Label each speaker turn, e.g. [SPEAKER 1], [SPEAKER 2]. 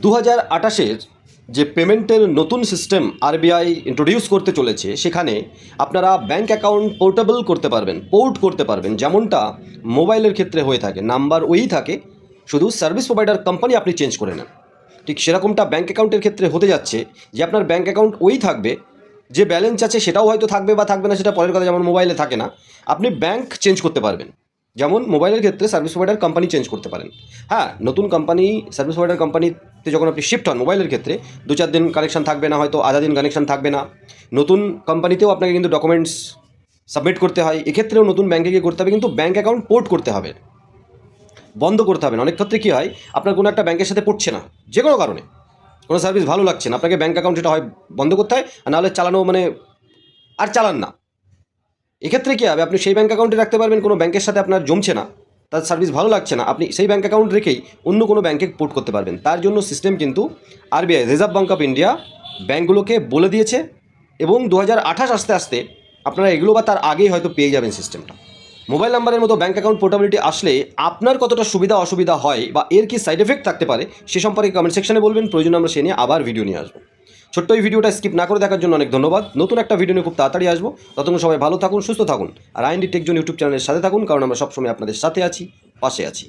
[SPEAKER 1] 2028-এর যে পেমেন্টের নতুন সিস্টেম আরবিআই ইন্ট্রোডিউস করতে চলেছে, সেখানে আপনারা ব্যাঙ্ক অ্যাকাউন্ট পোর্টেবল করতে পারবেন, পোর্ট করতে পারবেন, যেমনটা মোবাইলের ক্ষেত্রে হয়ে থাকে। নাম্বার ওই থাকে, শুধু সার্ভিস প্রোভাইডার কোম্পানি আপনি চেঞ্জ করে নেন। ঠিক সেরকমটা ব্যাঙ্ক অ্যাকাউন্টের ক্ষেত্রে হতে যাচ্ছে যে আপনার ব্যাঙ্ক অ্যাকাউন্ট ওই থাকবে, যে ব্যালেন্স আছে সেটাও হয়তো থাকবে বা থাকবে না সেটা পরের কথা, যেমন মোবাইলে থাকে না। আপনি ব্যাঙ্ক চেঞ্জ করতে পারবেন, যেমন মোবাইলের ক্ষেত্রে সার্ভিস প্রোভাইডার কোম্পানি চেঞ্জ করতে পারেন। হ্যাঁ, নতুন কোম্পানি সার্ভিস প্রোভাইডার কোম্পানিতে যখন আপনি শিফট হন মোবাইলের ক্ষেত্রে 2-4 দিন কানেকশন থাকবে না, হয়তো আধা দিন কানেকশন থাকবে না। নতুন কোম্পানিতেও আপনাকে কিন্তু ডকুমেন্টস সাবমিট করতে হয়, এক্ষেত্রেও নতুন ব্যাঙ্কে গিয়ে করতে হবে, কিন্তু ব্যাঙ্ক অ্যাকাউন্ট পোর্ট করতে হবে, বন্ধ করতে হবে না। অনেক ক্ষেত্রে কী হয়, আপনার কোনো একটা ব্যাঙ্কের সাথে পড়ছে না, যে কোনো কারণে কোনো সার্ভিস ভালো লাগছে না, আপনাকে ব্যাঙ্ক অ্যাকাউন্ট সেটা হয় বন্ধ করতে হয়, আর নাহলে চালানো আর চালান না। এক্ষেত্রে কী হবে, আপনি সেই ব্যাঙ্ক অ্যাকাউন্টে রাখতে পারবেন, কোনো ব্যাঙ্কের সাথে আপনার জমছে না, তার সার্ভিস ভালো লাগছে না, আপনি সেই ব্যাঙ্ক অ্যাকাউন্ট রেখেই অন্য কোনো ব্যাঙ্কে পোর্ট করতে পারবেন। তার জন্য সিস্টেম কিন্তু RBI, reserve bank of India, ব্যাঙ্কগুলোকে বলে দিয়েছে, এবং 2028 আসতে আসতে আপনারা এগুলো বা তার আগেই হয়তো পেয়ে যাবেন সিস্টেমটা। মোবাইল নাম্বারের মতো ব্যাঙ্ক অ্যাকাউন্ট পোর্টেবিলিটি আসলে আপনার কতটা সুবিধা অসুবিধা হয় বা এর কি সাইড এফেক্ট থাকতে পারে সে সম্পর্কে কমেন্ট সেকশনে বলবেন, প্রয়োজন আমরা সে নিয়ে আবার ভিডিও নিয়ে আসবো। ছোট্ট এই ভিডিওটা স্কিপ না করে দেখার জন্য অনেক ধন্যবাদ। নতুন একটা ভিডিও নিয়ে খুব তাড়াতাড়ি আসবো, ততক্ষণ সবাই ভালো থাকুন, সুস্থ থাকুন, আর আইএনডি টেক জোন ইউটিউব চ্যানেলের সাথে থাকুন, কারণ আমরা সবসময় আপনাদের সাথে আছি, পাশে আছি।